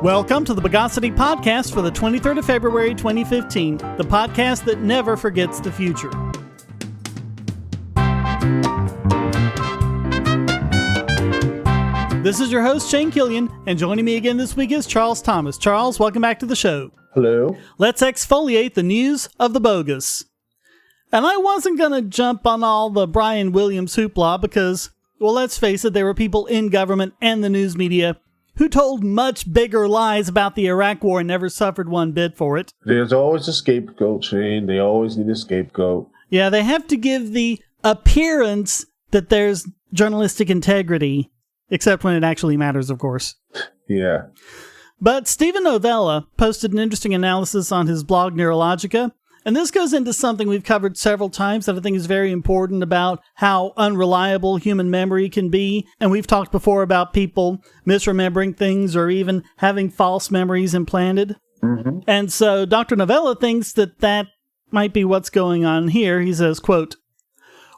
Welcome to the Bogosity podcast for the 23rd of February 2015, the podcast that never forgets the future. This is your host, Shane Killian, and joining me again this week is Charles Thomas. Charles, welcome back to the show. Hello. Let's exfoliate the news of the bogus. And I wasn't going to jump on all the Brian Williams hoopla because, well, let's face it, there were people in government and the news media who told much bigger lies about the Iraq War and never suffered one bit for it. There's always a scapegoat, Shane. They always need a scapegoat. Yeah, they have to give the appearance that there's journalistic integrity, except when it actually matters, of course. Yeah. But Steven Novella posted an interesting analysis on his blog Neurologica, and this goes into something we've covered several times that I think is very important about how unreliable human memory can be. And we've talked before about people misremembering things or even having false memories implanted. Mm-hmm. And so Dr. Novella thinks that might be what's going on here. He says, quote,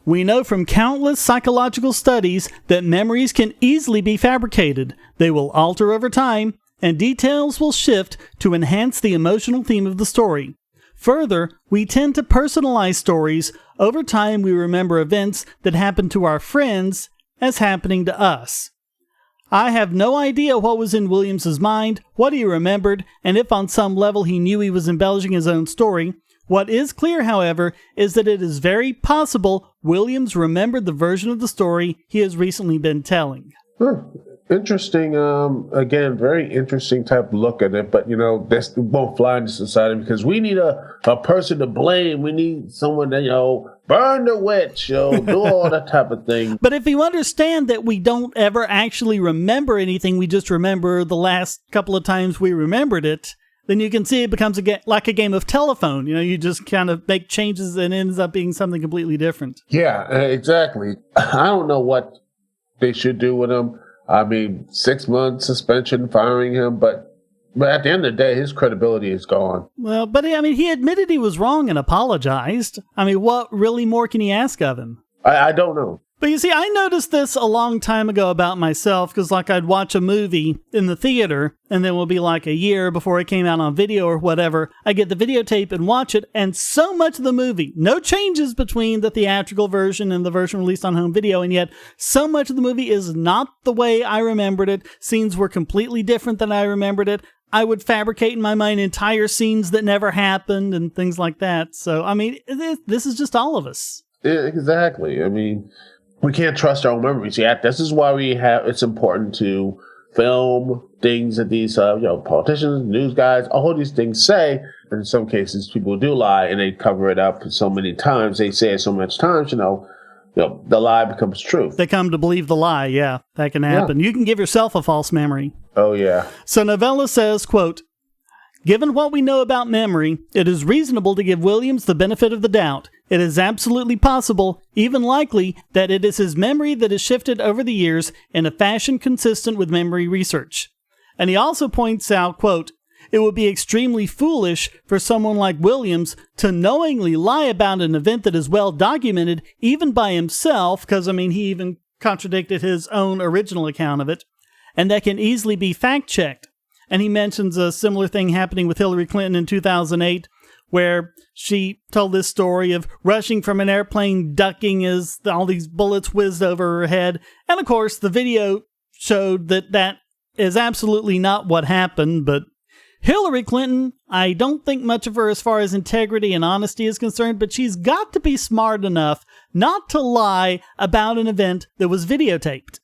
"We know from countless psychological studies that memories can easily be fabricated. They will alter over time, and details will shift to enhance the emotional theme of the story. Further, we tend to personalize stories. Over time, we remember events that happen to our friends as happening to us. I have no idea what was in Williams's mind, what he remembered, and if on some level he knew he was embellishing his own story. What is clear, however, is that it is very possible Williams remembered the version of the story he has recently been telling." Interesting, again, very interesting type of look at it, but, this won't fly in society because we need a person to blame. We need someone to, burn the witch, do all that type of thing. But if you understand that we don't ever actually remember anything, we just remember the last couple of times we remembered it, then you can see it becomes like a game of telephone. You just kind of make changes and it ends up being something completely different. Yeah, exactly. I don't know what they should do with him. 6 months suspension, firing him, but at the end of the day, his credibility is gone. Well, but he admitted he was wrong and apologized. What really more can he ask of him? I don't know. But you see, I noticed this a long time ago about myself, because I'd watch a movie in the theater, and then it would be a year before it came out on video or whatever. I get the videotape and watch it, and so much of the movie, no changes between the theatrical version and the version released on home video, and yet so much of the movie is not the way I remembered it. Scenes were completely different than I remembered it. I would fabricate in my mind entire scenes that never happened and things like that. So, this is just all of us. Yeah, exactly. We can't trust our own memories yet. This is why it's important to film things that these, politicians, news guys, all these things say. And in some cases, people do lie and they cover it up so many times. They say it so much times, the lie becomes truth. They come to believe the lie. Yeah, that can happen. Yeah. You can give yourself a false memory. Oh, yeah. So Novella says, quote, "Given what we know about memory, it is reasonable to give Williams the benefit of the doubt. It is absolutely possible, even likely, that it is his memory that has shifted over the years in a fashion consistent with memory research." And he also points out, quote, "It would be extremely foolish for someone like Williams to knowingly lie about an event that is well documented, even by himself," because, he even contradicted his own original account of it, "and that can easily be fact-checked." And he mentions a similar thing happening with Hillary Clinton in 2008, where she told this story of rushing from an airplane, ducking as all these bullets whizzed over her head. And of course, the video showed that is absolutely not what happened. But Hillary Clinton, I don't think much of her as far as integrity and honesty is concerned, but she's got to be smart enough not to lie about an event that was videotaped.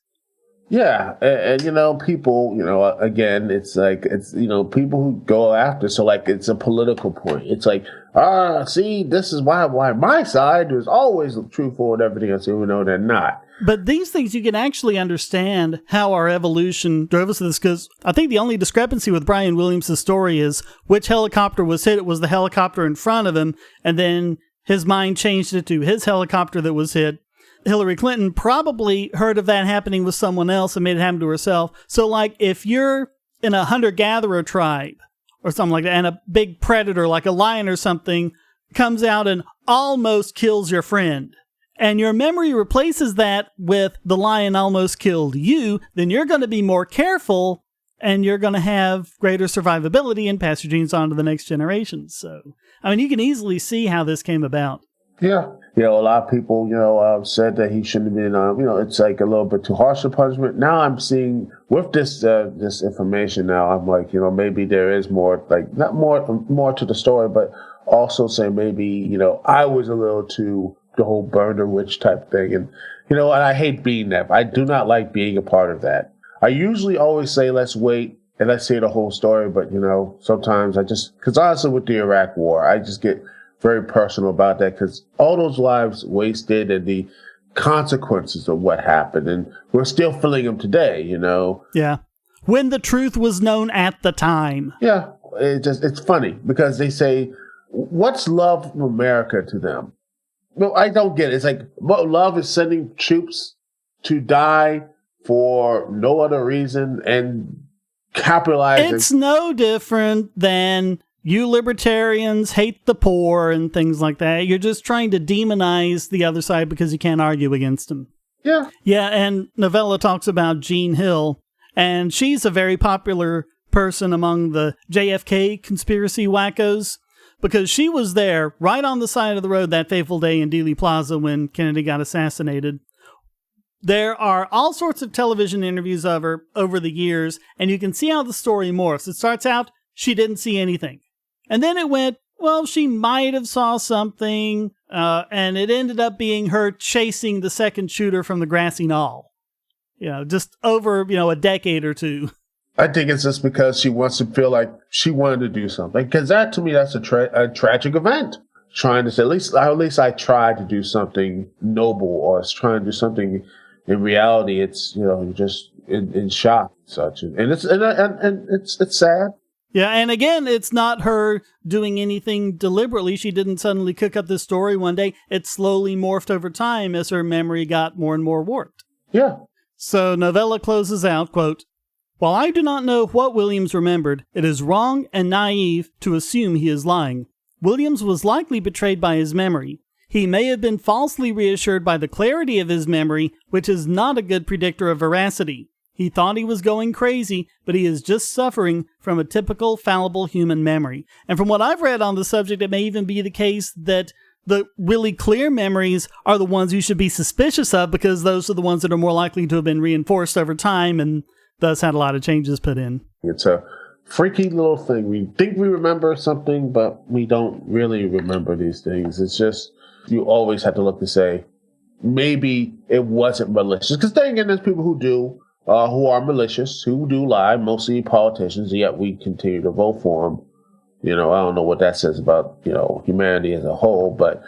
Yeah, and people, again, it's people who go after, so it's a political point. It's see, this is why my side is always truthful and everything else, even though they're not. But these things, you can actually understand how our evolution drove us to this, because I think the only discrepancy with Brian Williams' story is which helicopter was hit. It was the helicopter in front of him, and then his mind changed it to his helicopter that was hit. Hillary Clinton probably heard of that happening with someone else and made it happen to herself. So, if you're in a hunter-gatherer tribe or something like that, and a big predator, like a lion or something, comes out and almost kills your friend, and your memory replaces that with the lion almost killed you, then you're going to be more careful and you're going to have greater survivability and pass your genes on to the next generation. So, I mean, you can easily see how this came about. Yeah. A lot of people, said that he shouldn't have been, it's like a little bit too harsh a punishment. Now I'm seeing with this information now, I'm like, maybe there is more, like not more to the story, but also say maybe, I was a little too the whole burner witch type thing. And, and I hate being that. I do not like being a part of that. I usually always say, let's wait and let's see the whole story. But, sometimes because honestly with the Iraq war, I just get very personal about that because all those lives wasted and the consequences of what happened. And we're still feeling them today, Yeah. When the truth was known at the time. Yeah. It's funny because they say, what's love from America to them? No, I don't get it. It's like, what love is sending troops to die for no other reason and capitalizing. It's no different than you libertarians hate the poor and things like that. You're just trying to demonize the other side because you can't argue against them. Yeah. Yeah, and Novella talks about Jean Hill, and she's a very popular person among the JFK conspiracy wackos because she was there right on the side of the road that fateful day in Dealey Plaza when Kennedy got assassinated. There are all sorts of television interviews of her over the years, and you can see how the story morphs. It starts out, she didn't see anything. And then it went, well, she might have saw something, and it ended up being her chasing the second shooter from the grassy knoll. Just over, a decade or two. I think it's just because she wants to feel like she wanted to do something. Because that, to me, that's a tragic event. Trying to say, at least I tried to do something noble, or it's trying to do something. In reality, it's, you're just in shock and such. And it's sad. Yeah, and again, it's not her doing anything deliberately. She didn't suddenly cook up this story one day. It slowly morphed over time as her memory got more and more warped. Yeah. So Novella closes out, quote, "While I do not know what Williams remembered, it is wrong and naive to assume he is lying. Williams was likely betrayed by his memory. He may have been falsely reassured by the clarity of his memory, which is not a good predictor of veracity. He thought he was going crazy, but he is just suffering from a typical fallible human memory." And from what I've read on the subject, it may even be the case that the really clear memories are the ones you should be suspicious of because those are the ones that are more likely to have been reinforced over time and thus had a lot of changes put in. It's a freaky little thing. We think we remember something, but we don't really remember these things. It's just, you always have to look to say, maybe it wasn't malicious. Because then again, there's people who do. Who are malicious, who do lie, mostly politicians, yet we continue to vote for them. I don't know what that says about, humanity as a whole, but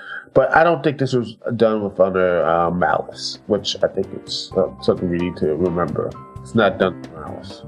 I don't think this was done with under malice, which I think it's something we need to remember. It's not done with malice.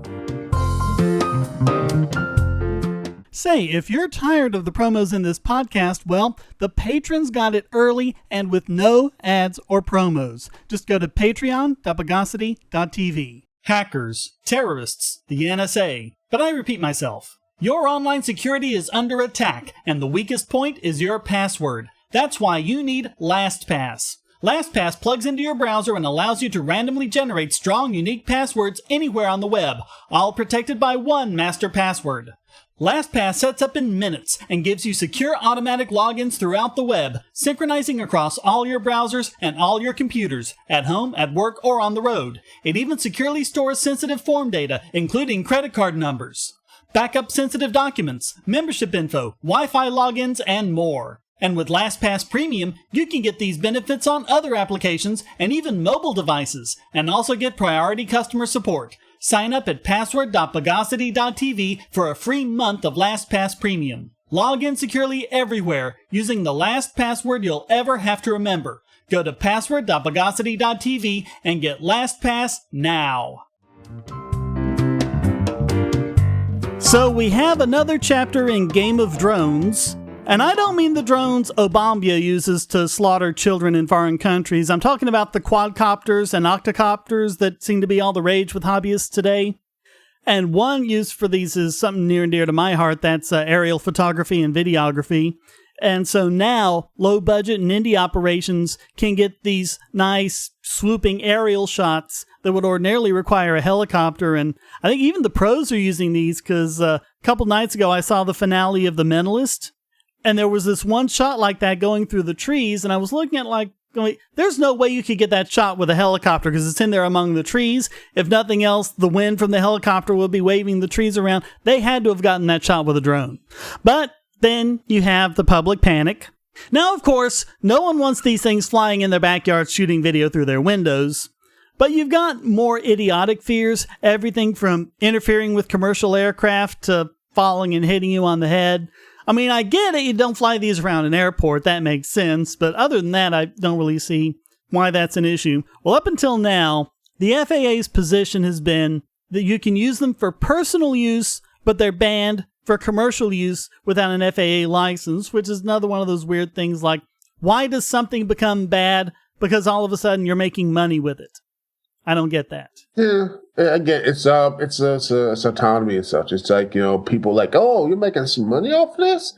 Say, if you're tired of the promos in this podcast, well, the patrons got it early and with no ads or promos. Just go to patreon.bogosity.tv. Hackers, terrorists, the NSA. But I repeat myself. Your online security is under attack, and the weakest point is your password. That's why you need LastPass. LastPass plugs into your browser and allows you to randomly generate strong, unique passwords anywhere on the web, all protected by one master password. LastPass sets up in minutes and gives you secure automatic logins throughout the web, synchronizing across all your browsers and all your computers, at home, at work, or on the road. It even securely stores sensitive form data, including credit card numbers, backup sensitive documents, membership info, Wi-Fi logins, and more. And with LastPass Premium, you can get these benefits on other applications and even mobile devices, and also get priority customer support. Sign up at password.bogosity.tv for a free month of LastPass Premium. Log in securely everywhere using the last password you'll ever have to remember. Go to password.bogosity.tv and get LastPass now. So we have another chapter in Game of Drones. And I don't mean the drones Obama uses to slaughter children in foreign countries. I'm talking about the quadcopters and octocopters that seem to be all the rage with hobbyists today. And one use for these is something near and dear to my heart. That's aerial photography and videography. And so now low budget and indie operations can get these nice swooping aerial shots that would ordinarily require a helicopter. And I think even the pros are using these, because a couple nights ago I saw the finale of The Mentalist, and there was this one shot like that going through the trees, and I was looking at like, there's no way you could get that shot with a helicopter because it's in there among the trees. If nothing else, the wind from the helicopter will be waving the trees around. They had to have gotten that shot with a drone. But then you have the public panic. Now, of course, no one wants these things flying in their backyards shooting video through their windows. But you've got more idiotic fears, everything from interfering with commercial aircraft to falling and hitting you on the head. I mean, I get it, you don't fly these around an airport, that makes sense, but other than that, I don't really see why that's an issue. Well, up until now, the FAA's position has been that you can use them for personal use, but they're banned for commercial use without an FAA license, which is another one of those weird things like, why does something become bad because all of a sudden you're making money with it? I don't get that. Yeah, again, it's autonomy and such. It's like, people like, oh, you're making some money off this?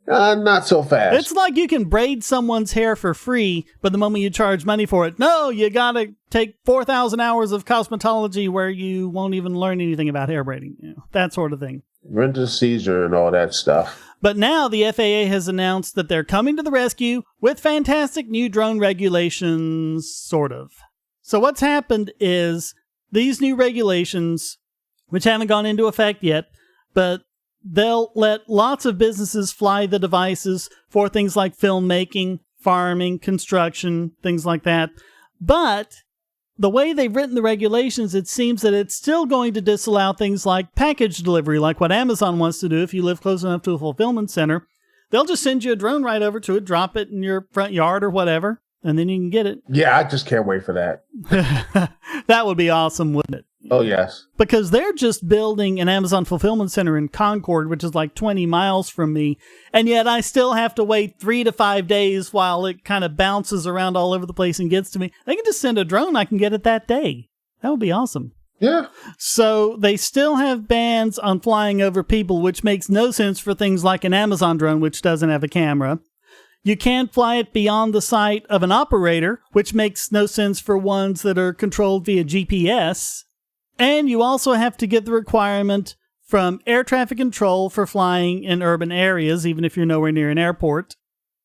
Not so fast. It's like you can braid someone's hair for free, but the moment you charge money for it, no, you gotta take 4,000 hours of cosmetology where you won't even learn anything about hair braiding. That sort of thing. Rent a Caesar and all that stuff. But now the FAA has announced that they're coming to the rescue with fantastic new drone regulations, sort of. So what's happened is these new regulations, which haven't gone into effect yet, but they'll let lots of businesses fly the devices for things like filmmaking, farming, construction, things like that. But the way they've written the regulations, it seems that it's still going to disallow things like package delivery, like what Amazon wants to do if you live close enough to a fulfillment center. They'll just send you a drone right over to it, drop it in your front yard or whatever, and then you can get it. Yeah, I just can't wait for that. That would be awesome, wouldn't it? Oh, yes. Because they're just building an Amazon fulfillment center in Concord, which is like 20 miles from me, and yet I still have to wait 3 to 5 days while it kind of bounces around all over the place and gets to me. They can just send a drone, I can get it that day. That would be awesome. Yeah. So they still have bans on flying over people, which makes no sense for things like an Amazon drone, which doesn't have a camera. You can't fly it beyond the sight of an operator, which makes no sense for ones that are controlled via GPS. And you also have to get the requirement from air traffic control for flying in urban areas, even if you're nowhere near an airport.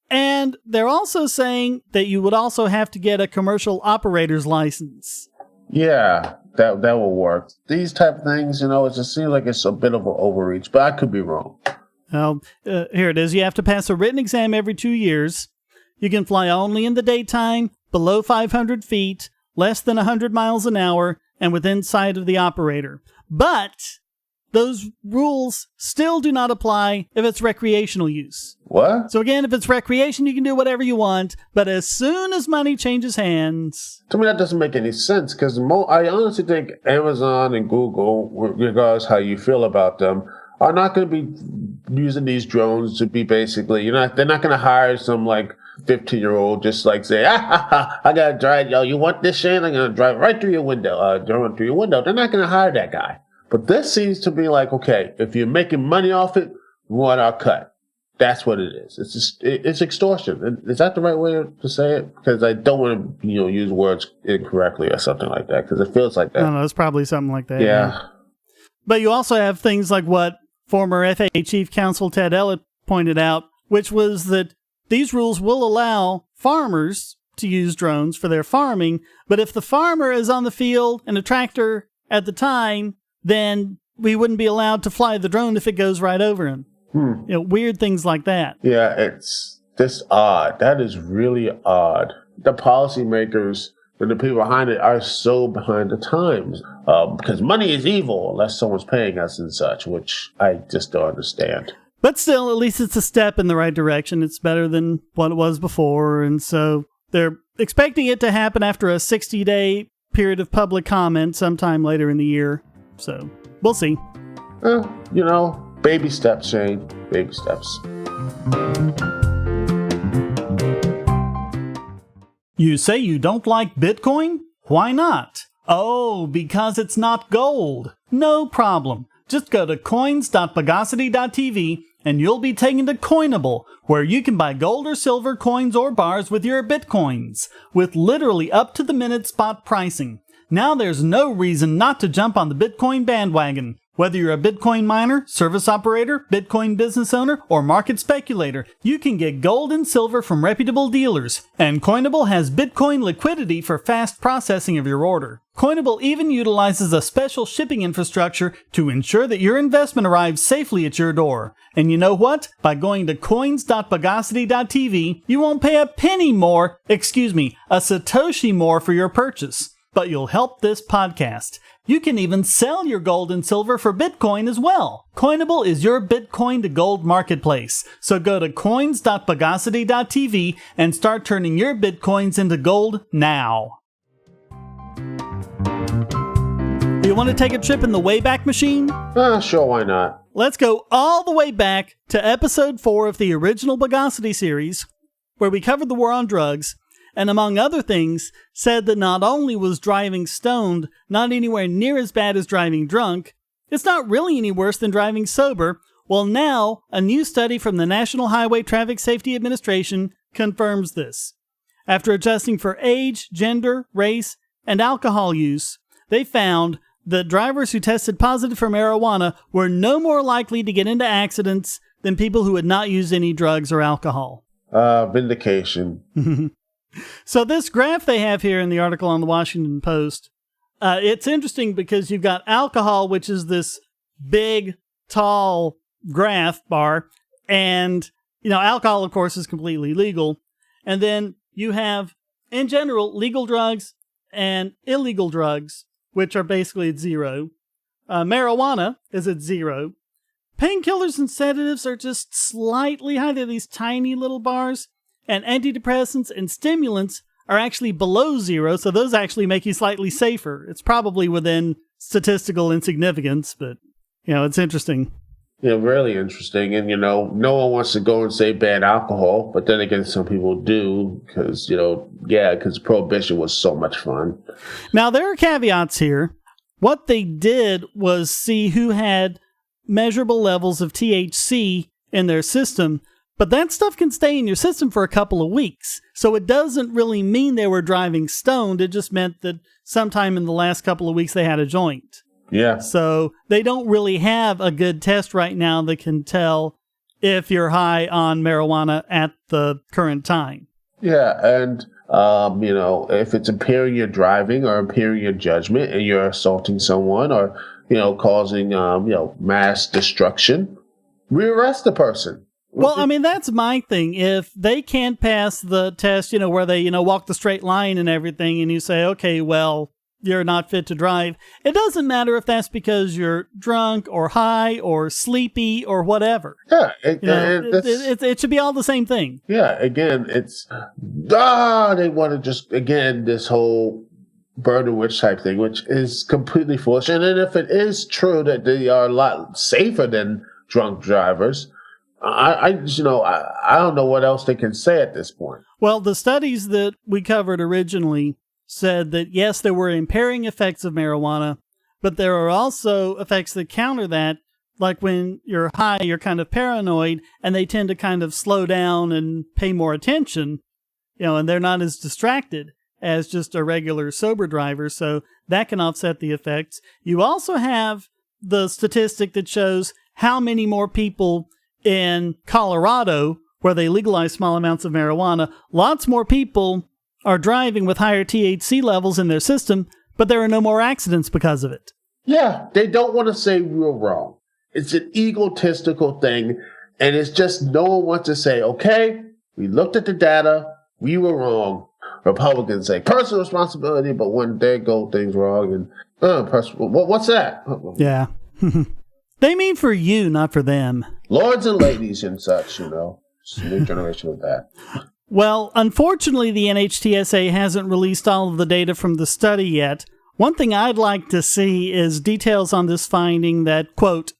And they're also saying that you would also have to get a commercial operator's license. Yeah, that will work. These type of things, it just seems like it's a bit of an overreach, but I could be wrong. Well, here it is. You have to pass a written exam every 2 years. You can fly only in the daytime, below 500 feet, less than 100 miles an hour, and within sight of the operator. But those rules still do not apply if it's recreational use. What? So again, if it's recreation, you can do whatever you want, but as soon as money changes hands... To me, that doesn't make any sense, because I honestly think Amazon and Google, regardless how you feel about them, are not going to be using these drones to be basically, they're not going to hire some 15-year-old just say, I got to drive, you want this shit? I'm going to drive right through your window, drone through your window. They're not going to hire that guy. But this seems to be okay, if you're making money off it, we want our cut. That's what it is. It's just, it's extortion. Is that the right way to say it? Because I don't want to, use words incorrectly or something like that, because it feels like that. No, it's probably something like that. Yeah. But you also have things like what former FAA Chief Counsel Ted Ellett pointed out, which was that these rules will allow farmers to use drones for their farming, but if the farmer is on the field and a tractor at the time, then we wouldn't be allowed to fly the drone if it goes right over him. Weird things like that. Yeah, it's just odd. That is really odd. The policymakers and the people behind it are so behind the times, because money is evil unless someone's paying us and such, which I just don't understand. But still, at least it's a step in the right direction. It's better than what it was before, and so they're expecting it to happen after a 60-day period of public comment sometime later in the year. So, we'll see. Baby steps, Shane. Baby steps. You say you don't like Bitcoin? Why not? Oh, because it's not gold. No problem. Just go to coins.bogosity.tv and you'll be taken to Coinable, where you can buy gold or silver coins or bars with your Bitcoins, with literally up-to-the-minute spot pricing. Now there's no reason not to jump on the Bitcoin bandwagon. Whether you're a Bitcoin miner, service operator, Bitcoin business owner, or market speculator, you can get gold and silver from reputable dealers, and Coinable has Bitcoin liquidity for fast processing of your order. Coinable even utilizes a special shipping infrastructure to ensure that your investment arrives safely at your door. And you know what? By going to coins.bogosity.tv, you won't pay a penny more, a Satoshi more for your purchase. But you'll help this podcast. You can even sell your gold and silver for Bitcoin as well. Coinable is your Bitcoin to gold marketplace. So go to coins.bogosity.tv and start turning your Bitcoins into gold now. Do you want to take a trip in the Wayback Machine? Sure, why not? Let's go all the way back to episode 4 of the original Bogosity series, where we covered the war on drugs, and among other things, said that not only was driving stoned not anywhere near as bad as driving drunk, it's not really any worse than driving sober. Well, now, a new study from the National Highway Traffic Safety Administration confirms this. After adjusting for age, gender, race, and alcohol use, they found that drivers who tested positive for marijuana were no more likely to get into accidents than people who had not used any drugs or alcohol. Vindication. So this graph they have here in the article on the Washington Post, it's interesting because you've got alcohol, which is this big, tall graph bar, and, alcohol, of course, is completely legal. And then you have, in general, legal drugs and illegal drugs, which are basically at 0. Marijuana is at 0. Painkillers and sedatives are just slightly high. They're these tiny little bars. And antidepressants and stimulants are actually below 0, so those actually make you slightly safer. It's probably within statistical insignificance, but, it's interesting. Yeah, really interesting. And, no one wants to go and say ban alcohol, but then again, some people do because, because prohibition was so much fun. Now, there are caveats here. What they did was see who had measurable levels of THC in their system, but that stuff can stay in your system for a couple of weeks. So it doesn't really mean they were driving stoned. It just meant that sometime in the last couple of weeks they had a joint. Yeah. So they don't really have a good test right now that can tell if you're high on marijuana at the current time. Yeah, and, if it's impairing your driving or impairing your judgment and you're assaulting someone or, causing, mass destruction, rearrest the person. Well, that's my thing. If they can't pass the test, where they, walk the straight line and everything, and you say, okay, well, you're not fit to drive, it doesn't matter if that's because you're drunk or high or sleepy or whatever. Yeah. It should be all the same thing. Yeah, again, it's, they want to just, again, this whole burden witch type thing, which is completely foolish. And then if it is true that they are a lot safer than drunk drivers, I don't know what else they can say at this point. Well, the studies that we covered originally said that, yes, there were impairing effects of marijuana, but there are also effects that counter that. Like when you're high, you're kind of paranoid, and they tend to kind of slow down and pay more attention, and they're not as distracted as just a regular sober driver, so that can offset the effects. You also have the statistic that shows how many more people in Colorado, where they legalize small amounts of marijuana, lots more people are driving with higher THC levels in their system, but there are no more accidents because of it. Yeah, they don't want to say we're wrong. It's an egotistical thing, and it's just no one wants to say, okay, we looked at the data, we were wrong. Republicans say personal responsibility, but when they go things wrong, and what's that? Yeah. They mean for you, not for them. Lords and ladies and such, It's a new generation of that. Well, unfortunately, the NHTSA hasn't released all of the data from the study yet. One thing I'd like to see is details on this finding that, quote,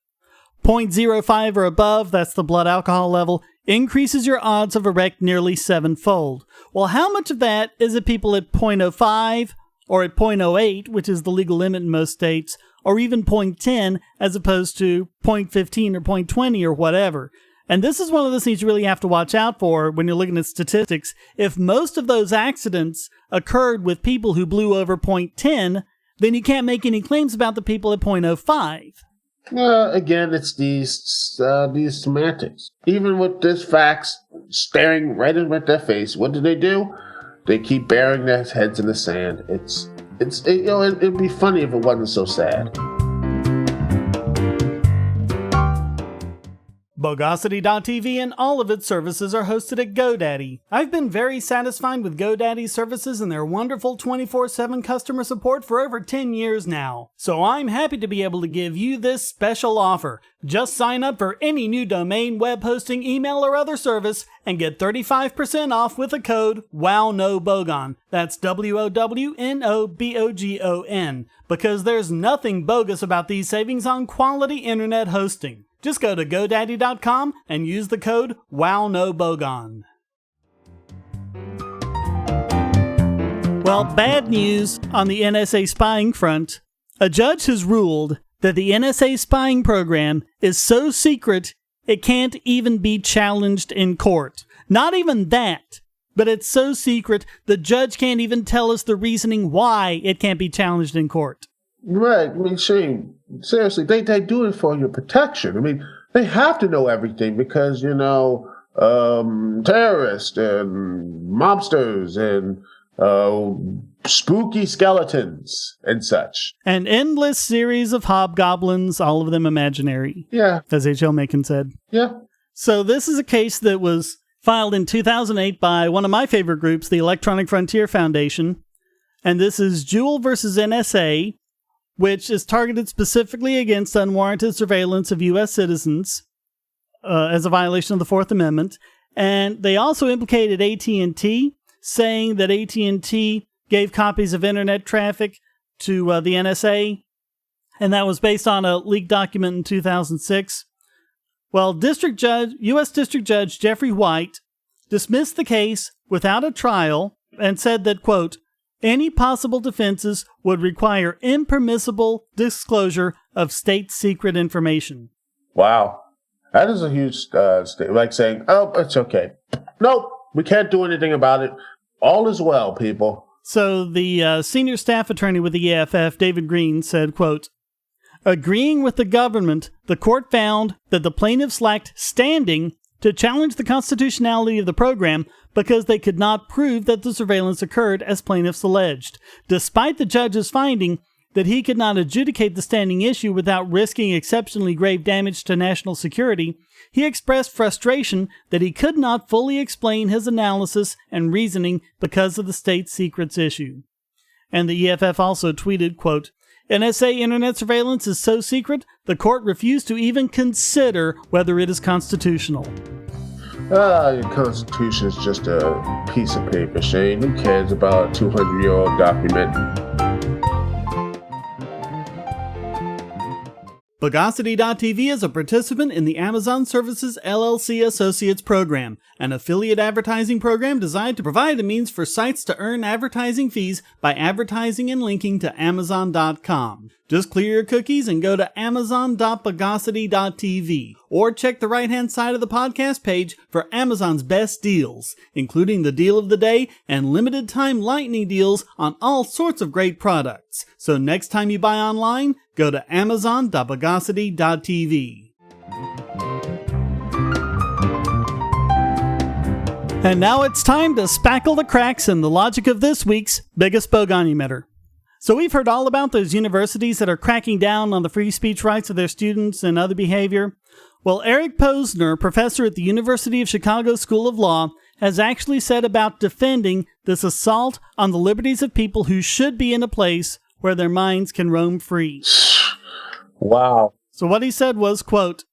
0.05 or above, that's the blood alcohol level, increases your odds of a wreck nearly 7-fold. Well, how much of that is it people at 0.05 or at 0.08, which is the legal limit in most states, or even 0.10 as opposed to 0.15 or 0.20 or whatever? And this is one of those things you really have to watch out for when you're looking at statistics. If most of those accidents occurred with people who blew over .10, then you can't make any claims about the people at .05. Again, it's these semantics. Even with this facts staring right in their face, what do? They keep burying their heads in the sand. It'd be funny if it wasn't so sad. Bogosity.tv and all of its services are hosted at GoDaddy. I've been very satisfied with GoDaddy's services and their wonderful 24/7 customer support for over 10 years now. So I'm happy to be able to give you this special offer. Just sign up for any new domain, web hosting, email, or other service and get 35% off with the code WOWNOBOGON. That's WOWNOBOGON. Because there's nothing bogus about these savings on quality internet hosting. Just go to GoDaddy.com and use the code WOWNOBOGON. Well, bad news on the NSA spying front. A judge has ruled that the NSA spying program is so secret it can't even be challenged in court. Not even that, but it's so secret the judge can't even tell us the reasoning why it can't be challenged in court. Right. I mean, Shane, seriously, they do it for your protection. I mean, they have to know everything because, terrorists and mobsters and spooky skeletons and such. An endless series of hobgoblins, all of them imaginary. Yeah. As H.L. Mencken said. Yeah. So this is a case that was filed in 2008 by one of my favorite groups, the Electronic Frontier Foundation. And this is Jewel versus NSA, which is targeted specifically against unwarranted surveillance of U.S. citizens as a violation of the Fourth Amendment. And they also implicated AT&T, saying that AT&T gave copies of internet traffic to the NSA, and that was based on a leaked document in 2006. Well, U.S. District Judge Jeffrey White dismissed the case without a trial and said that, quote, any possible defenses would require impermissible disclosure of state secret information. Wow. That is a huge statement. Like saying, oh, it's okay. Nope, we can't do anything about it. All is well, people. So the senior staff attorney with the EFF, David Green, said, quote, agreeing with the government, the court found that the plaintiffs lacked standing to challenge the constitutionality of the program because they could not prove that the surveillance occurred as plaintiffs alleged. Despite the judge's finding that he could not adjudicate the standing issue without risking exceptionally grave damage to national security, he expressed frustration that he could not fully explain his analysis and reasoning because of the state secrets issue. And the EFF also tweeted, quote, NSA internet surveillance is so secret, the court refused to even consider whether it is constitutional. The Constitution is just a piece of paper, Shane. Who cares about a 200-year-old document? Bogosity.tv is a participant in the Amazon Services LLC Associates Program, an affiliate advertising program designed to provide a means for sites to earn advertising fees by advertising and linking to Amazon.com. Just clear your cookies and go to Amazon.bogosity.tv, or check the right-hand side of the podcast page for Amazon's best deals, including the deal of the day and limited-time lightning deals on all sorts of great products. So next time you buy online, go to Amazon.bogosity.tv. And now it's time to spackle the cracks in the logic of this week's biggest Bogon emitter. So we've heard all about those universities that are cracking down on the free speech rights of their students and other behavior. Well, Eric Posner, professor at the University of Chicago School of Law, has actually said about defending this assault on the liberties of people who should be in a place where their minds can roam free. Wow. So what he said was, quote,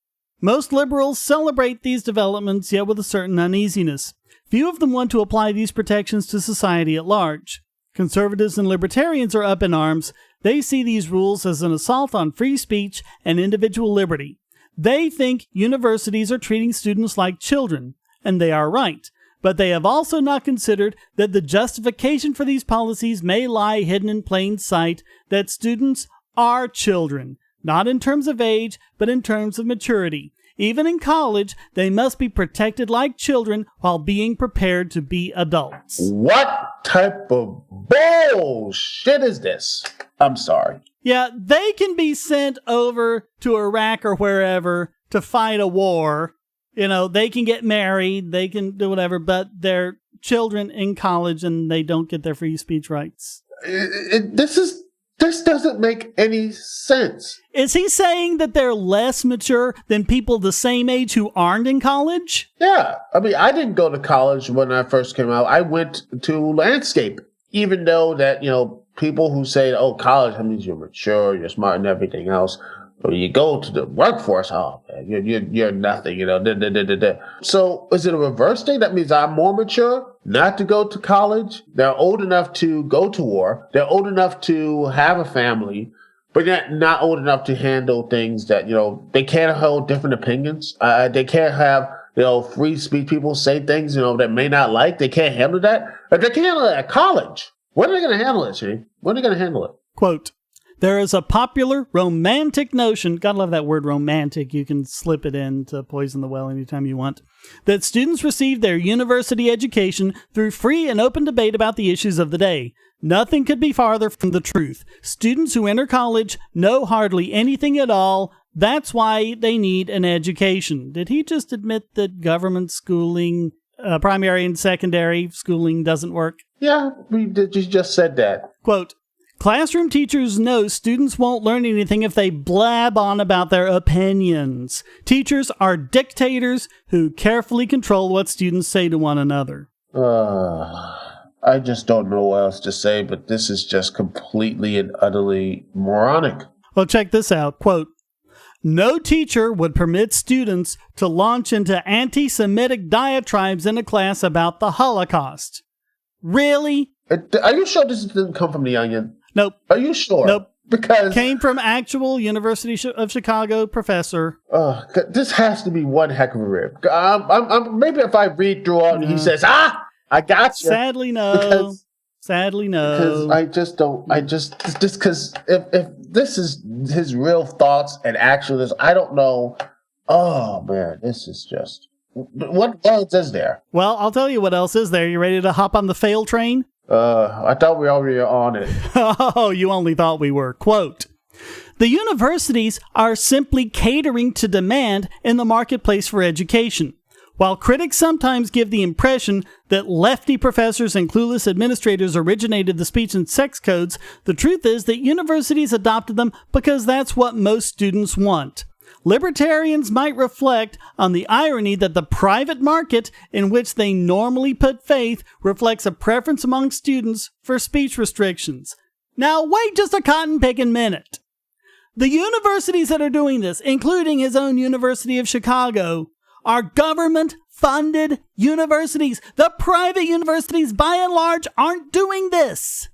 most liberals celebrate these developments, yet with a certain uneasiness. Few of them want to apply these protections to society at large. Conservatives and libertarians are up in arms. They see these rules as an assault on free speech and individual liberty. They think universities are treating students like children, and they are right. But they have also not considered that the justification for these policies may lie hidden in plain sight, that students are children, not in terms of age, but in terms of maturity. Even in college, they must be protected like children while being prepared to be adults. What type of bullshit is this? I'm sorry. Yeah, they can be sent over to Iraq or wherever to fight a war. They can get married, they can do whatever, but they're children in college and they don't get their free speech rights. This doesn't make any sense. Is he saying that they're less mature than people the same age who aren't in college? Yeah. I mean, I didn't go to college when I first came out. I went to landscape, even though that, people who say, oh, college, that means you're mature, you're smart and everything else. When you go to the workforce, oh, man, you're nothing, So is it a reverse thing? That means I'm more mature not to go to college. They're old enough to go to war. They're old enough to have a family, but yet not old enough to handle things that, they can't hold different opinions. They can't have, free speech. People say things, that may not like. They can't handle that. If they can't handle it at college, when are they going to handle it, Shane? When are they going to handle it? Quote, there is a popular romantic notion, gotta love that word romantic, you can slip it in to poison the well anytime you want, that students receive their university education through free and open debate about the issues of the day. Nothing could be farther from the truth. Students who enter college know hardly anything at all. That's why they need an education. Did he just admit that government schooling, primary and secondary schooling doesn't work? Yeah, you just said that. Quote, classroom teachers know students won't learn anything if they blab on about their opinions. Teachers are dictators who carefully control what students say to one another. I just don't know what else to say, but this is just completely and utterly moronic. Well, check this out. Quote, no teacher would permit students to launch into anti-Semitic diatribes in a class about the Holocaust. Really? Are you sure this didn't come from The Onion? Nope. Are you sure? Nope. Because came from actual University of Chicago professor. This has to be one heck of a rib. Maybe if I read through all, and he says, I got you. Sadly, no. Sadly, no. Because because if this is his real thoughts and actions, I don't know. Oh man, this is just what else is there? Well, I'll tell you what else is there. You ready to hop on the fail train? I thought we already were on it. Oh, you only thought we were. Quote, the universities are simply catering to demand in the marketplace for education. While critics sometimes give the impression that lefty professors and clueless administrators originated the speech and sex codes, the truth is that universities adopted them because that's what most students want. Libertarians might reflect on the irony that the private market in which they normally put faith reflects a preference among students for speech restrictions. Now wait just a cotton-picking minute. The universities that are doing this, including his own University of Chicago, are government-funded universities. The private universities, by and large, aren't doing this.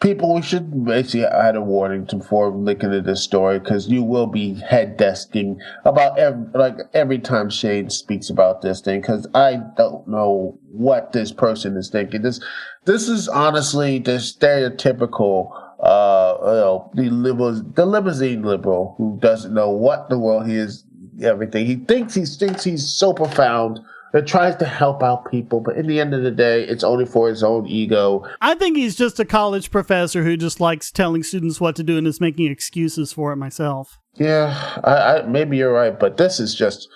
People, we should basically add a warning before linking to this story, because you will be head desking about every time Shane speaks about this thing, because I don't know what this person is thinking. This is honestly the stereotypical the limousine liberal who doesn't know what the world he is, everything. He thinks he's so profound that tries to help out people, but in the end of the day, it's only for his own ego. I think he's just a college professor who just likes telling students what to do and is making excuses for it myself. Yeah, I maybe you're right, but this is just,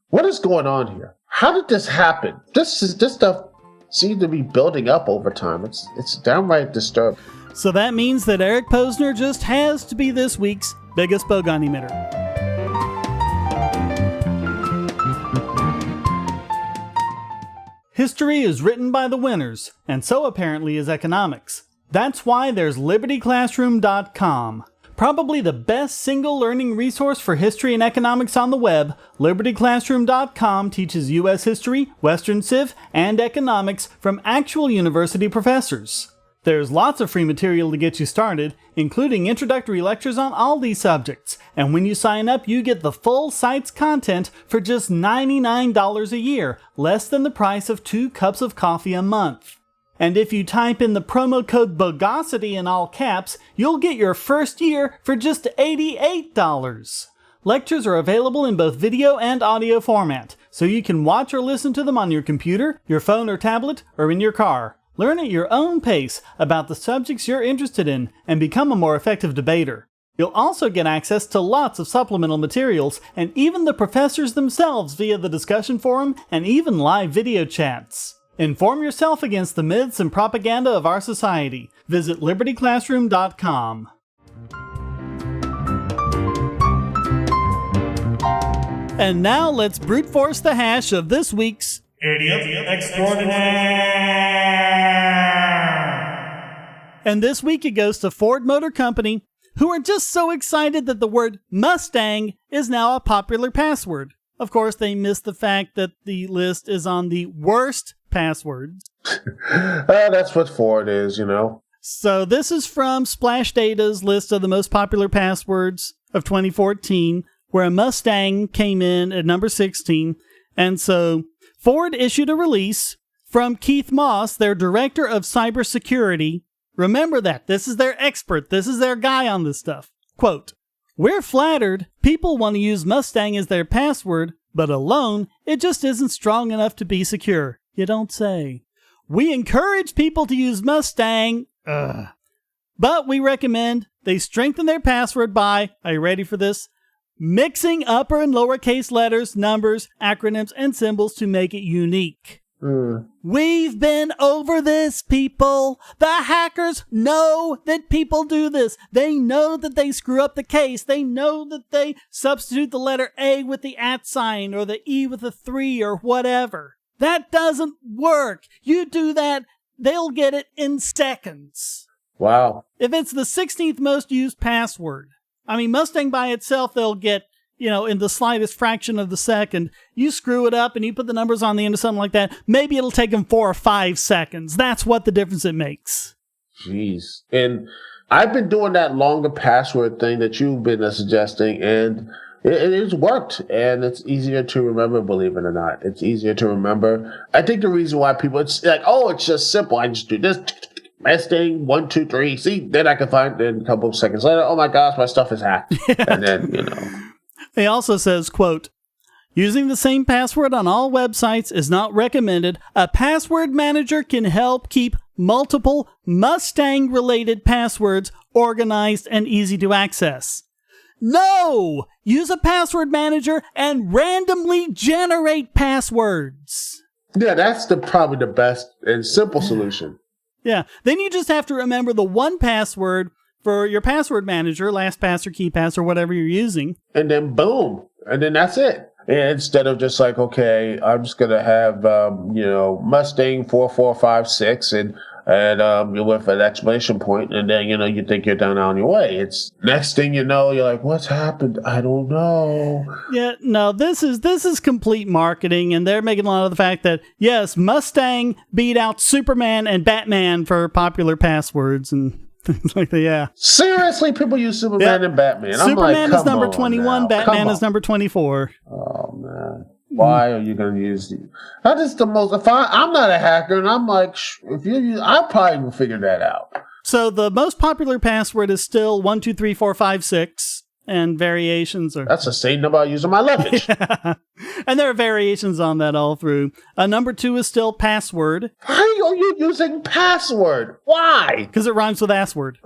what is going on here? How did this happen? This stuff seems to be building up over time. It's downright disturbing. So that means that Eric Posner just has to be this week's biggest Bogon emitter. History is written by the winners, and so apparently is economics. That's why there's LibertyClassroom.com. Probably the best single learning resource for history and economics on the web, LibertyClassroom.com teaches U.S. history, Western Civ, and economics from actual university professors. There's lots of free material to get you started, including introductory lectures on all these subjects, and when you sign up, you get the full site's content for just $99 a year, less than the price of 2 cups of coffee a month. And if you type in the promo code Bogosity in all caps, you'll get your first year for just $88. Lectures are available in both video and audio format, so you can watch or listen to them on your computer, your phone or tablet, or in your car. Learn at your own pace about the subjects you're interested in and become a more effective debater. You'll also get access to lots of supplemental materials and even the professors themselves via the discussion forum and even live video chats. Inform yourself against the myths and propaganda of our society. Visit libertyclassroom.com. And now let's brute force the hash of this week's Idiot Extraordinaire. And this week it goes to Ford Motor Company, who are just so excited that the word Mustang is now a popular password. Of course, they missed the fact that the list is on the worst passwords. That's what Ford is, you know. So this is from Splash Data's list of the most popular passwords of 2014, where a Mustang came in at number 16. And so Ford issued a release from Keith Moss, their director of cybersecurity. Remember that. This is their expert. This is their guy on this stuff. Quote, "We're flattered people want to use Mustang as their password, but alone, it just isn't strong enough to be secure. You don't say. We encourage people to use Mustang, but we recommend they strengthen their password by," are you ready for this? "Mixing upper and lowercase letters, numbers, acronyms, and symbols to make it unique." We've been over this, people. The hackers know that people do this. They know that they screw up the case. They know that they substitute the letter A with the @ sign or the E with a 3 or whatever. That doesn't work. You do that, they'll get it in seconds. Wow. If it's the 16th most used password, I mean, Mustang by itself, they'll get, in the slightest fraction of the second. You screw it up and you put the numbers on the end of something like that, maybe it'll take them 4 or 5 seconds. That's what the difference it makes. Jeez. And I've been doing that longer password thing that you've been suggesting, and it has worked. And it's easier to remember, believe it or not. It's easier to remember. I think the reason why people, it's like, oh, it's just simple. I just do this. Testing 1, 2, 3. See, then I can find it a couple of seconds later. Oh my gosh, my stuff is hacked. And then, He also says, quote, "Using the same password on all websites is not recommended. A password manager can help keep multiple Mustang-related passwords organized and easy to access." No! Use a password manager and randomly generate passwords. Yeah, that's probably the best and simple solution. Yeah. Then you just have to remember the one password for your password manager, LastPass or KeePass or whatever you're using. And then boom. And then that's it. And instead of just like, okay, I'm just going to have, Mustang 4456 and with an exclamation point, and then, you think you're done on your way. It's next thing you know, you're like, what's happened? I don't know. Yeah, no, this is complete marketing, and they're making a lot of the fact that, yes, Mustang beat out Superman and Batman for popular passwords and things like that, yeah. Seriously, people use Superman and Batman. Superman is number 21, Batman is number 24. Oh, man. Why are you going to use these? That is the most. I'm not a hacker, and I'm like, if you use, I probably will figure that out. So the most popular password is still 1234556, and variations are. That's the same number I use on my luggage. Yeah. And there are variations on that all through. Number 2 is still password. Why are you using password? Why? Because it rhymes with assword.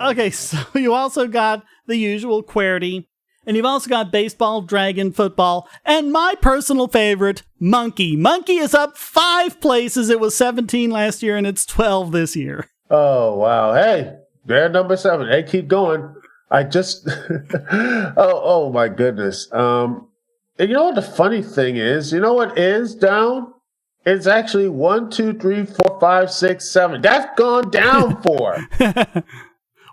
Okay, so you also got the usual QWERTY. And you've also got baseball, dragon, football, and my personal favorite, monkey. Monkey is up 5 places. It was 17 last year, and it's 12 this year. Oh, wow. Hey, they're number 7. They keep going. I just... oh, my goodness. And you know what the funny thing is? You know what is down? It's actually 1, 2, 3, 4, 5, 6, 7. That's gone down 4.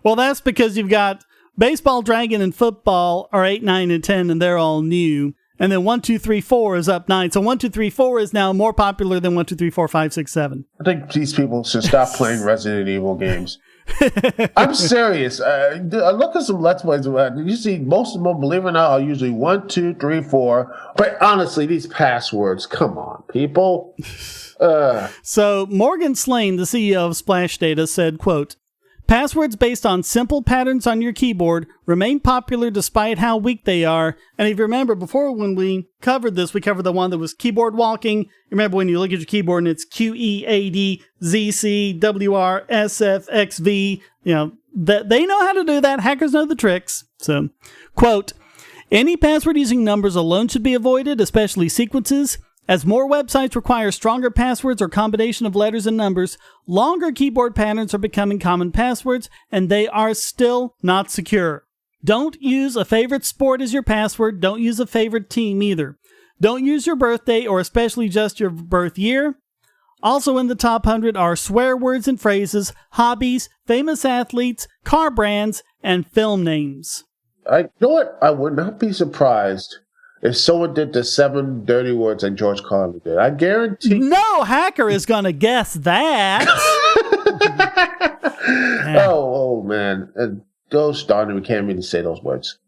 Well, that's because you've got... Baseball, dragon, and football are 8, 9, and 10, and they're all new. And then 1, 2, 3, 4 is up 9. So 1, 2, 3, 4 is now more popular than 1, 2, 3, 4, 5, 6, 7. I think these people should stop playing Resident Evil games. I'm serious. Look at some Let's Plays. You see, most of them, believe it or not, are usually 1, 2, 3, 4. But honestly, these passwords, come on, people. So Morgan Slane, the CEO of Splash Data, said, quote, "Passwords based on simple patterns on your keyboard remain popular despite how weak they are." And if you remember, before when we covered this, we covered the one that was keyboard walking. Remember when you look at your keyboard and it's QEADZCWRSFXV, they know how to do that. Hackers know the tricks. So, quote, "Any password using numbers alone should be avoided, especially sequences. As more websites require stronger passwords or combination of letters and numbers, longer keyboard patterns are becoming common passwords, and they are still not secure. Don't use a favorite sport as your password. Don't use a favorite team either. Don't use your birthday or especially just your birth year. Also in the top 100 are swear words and phrases, hobbies, famous athletes, car brands, and film names." You know what? I would not be surprised if someone did the 7 dirty words like George Carlin did. I guarantee. No hacker is going to guess that. Oh, man. And gosh darn it, we can't really say those words.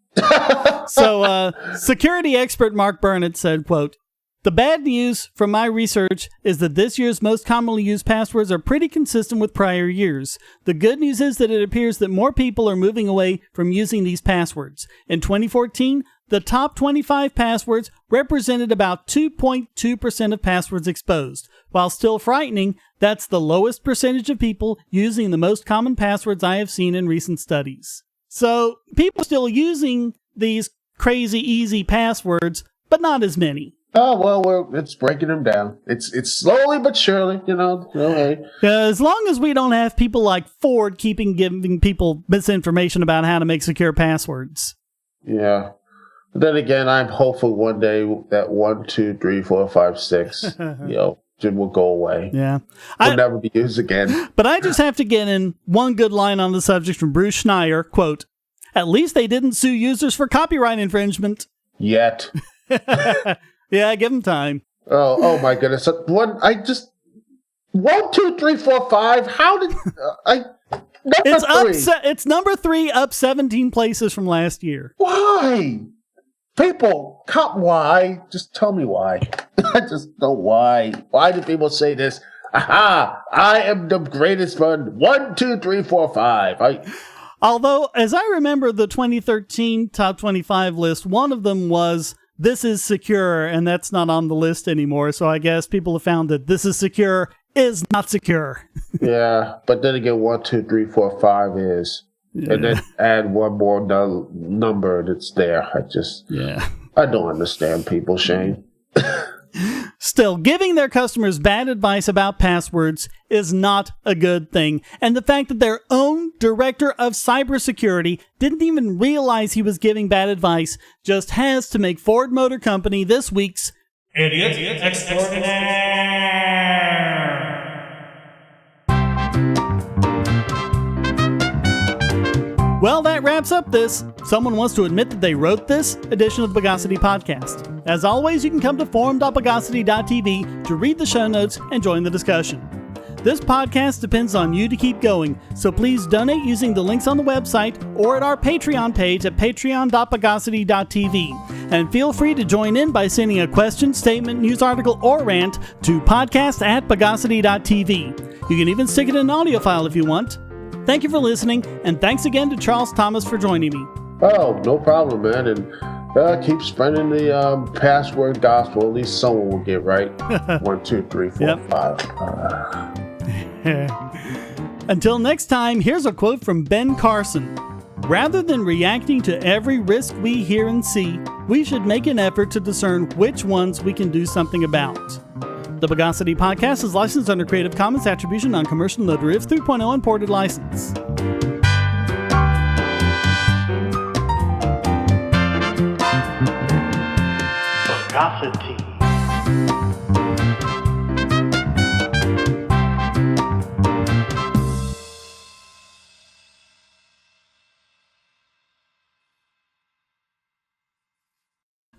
So, security expert Mark Burnett said, quote, "The bad news from my research is that this year's most commonly used passwords are pretty consistent with prior years. The good news is that it appears that more people are moving away from using these passwords. In 2014, the top 25 passwords represented about 2.2% of passwords exposed. While still frightening, that's the lowest percentage of people using the most common passwords I have seen in recent studies." So, people are still using these crazy easy passwords, but not as many. Oh, well, it's breaking them down. It's slowly but surely, hey. As long as we don't have people like Ford giving people misinformation about how to make secure passwords. Yeah. But then again, I'm hopeful one day that 1, 2, 3, 4, 5, 6, will go away. Yeah. Will never be used again. But I just have to get in one good line on the subject from Bruce Schneier, quote, "At least they didn't sue users for copyright infringement." Yet. Yeah, give them time. Oh my goodness. 1, 2, 3, 4, 5. How did It's number 3, up 17 places from last year. Why? People, why? Just tell me why. I just know why. Why do people say this? Aha! I am the greatest one. 1, 2, 3, 4, 5. Although, as I remember the 2013 top 25 list, one of them was "This is secure," and that's not on the list anymore. So I guess people have found that "This is secure" is not secure. Yeah, but then again, 1, 2, 3, 4, 5 is. Yeah. And then add one more number that's there. I don't understand people, Shane. Still, giving their customers bad advice about passwords is not a good thing. And the fact that their own director of cybersecurity didn't even realize he was giving bad advice just has to make Ford Motor Company this week's Idiot Extraordinaire. Well, that wraps up this "Someone Wants to Admit That They Wrote This" edition of the Bogosity Podcast. As always, you can come to forum.bogosity.tv to read the show notes and join the discussion. This podcast depends on you to keep going, so please donate using the links on the website or at our Patreon page at patreon.bogosity.tv. And feel free to join in by sending a question, statement, news article, or rant to podcast@bogosity.tv. You can even stick it in an audio file if you want. Thank you for listening, and thanks again to Charles Thomas for joining me. Oh, no problem, man. And keep spreading the password gospel. At least someone will get right. 1, 2, 3, 4, 5. Until next time, here's a quote from Ben Carson. "Rather than reacting to every risk we hear and see, we should make an effort to discern which ones we can do something about." The Bogosity Podcast is licensed under Creative Commons Attribution Non-Commercial No Derivative 3.0 Imported License. Bogosity.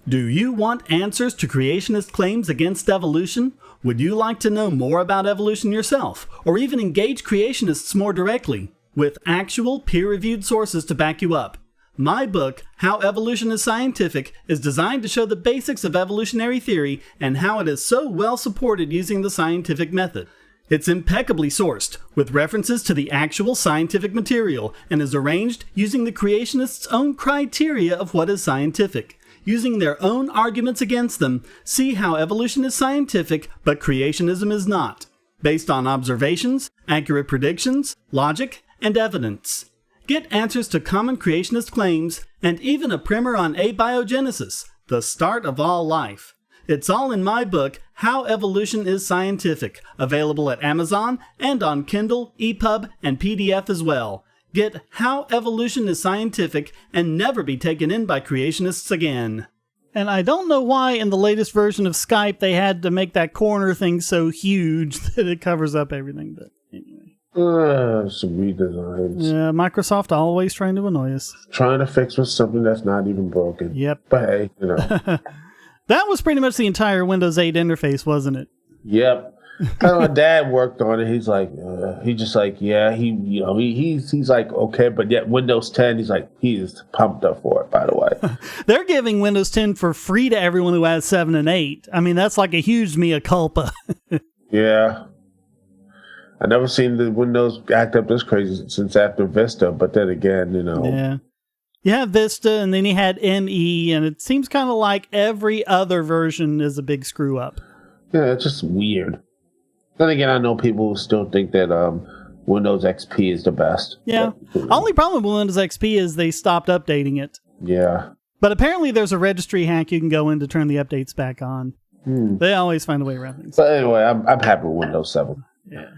Do you want answers to creationist claims against evolution? Would you like to know more about evolution yourself, or even engage creationists more directly, with actual peer-reviewed sources to back you up? My book, How Evolution is Scientific, is designed to show the basics of evolutionary theory and how it is so well supported using the scientific method. It's impeccably sourced, with references to the actual scientific material, and is arranged using the creationists' own criteria of what is scientific. Using their own arguments against them, see how evolution is scientific, but creationism is not. Based on observations, accurate predictions, logic, and evidence. Get answers to common creationist claims, and even a primer on abiogenesis, the start of all life. It's all in my book, How Evolution is Scientific, available at Amazon and on Kindle, EPUB, and PDF as well. Get How Evolution is Scientific and never be taken in by creationists again. And I don't know why in the latest version of Skype they had to make that corner thing so huge that it covers up everything, but anyway. Some redesigns. Yeah, Microsoft always trying to annoy us. Trying to fix with something that's not even broken. Yep. But hey, That was pretty much the entire Windows 8 interface, wasn't it? Yep. My dad worked on it. He's like, he's like, okay, but yet Windows 10, he's like, he's pumped up for it, by the way. They're giving Windows 10 for free to everyone who has 7 and 8. I mean, that's like a huge mea culpa. Yeah. I never seen the Windows act up this crazy since after Vista, but then again, Yeah. You have Vista, and then you had ME, and it seems kind of like every other version is a big screw up. Yeah, it's just weird. Then again, I know people who still think that Windows XP is the best. Yeah. Only problem with Windows XP is they stopped updating it. Yeah. But apparently there's a registry hack you can go in to turn the updates back on. They always find a way around things. But anyway, I'm happy with Windows 7. Yeah.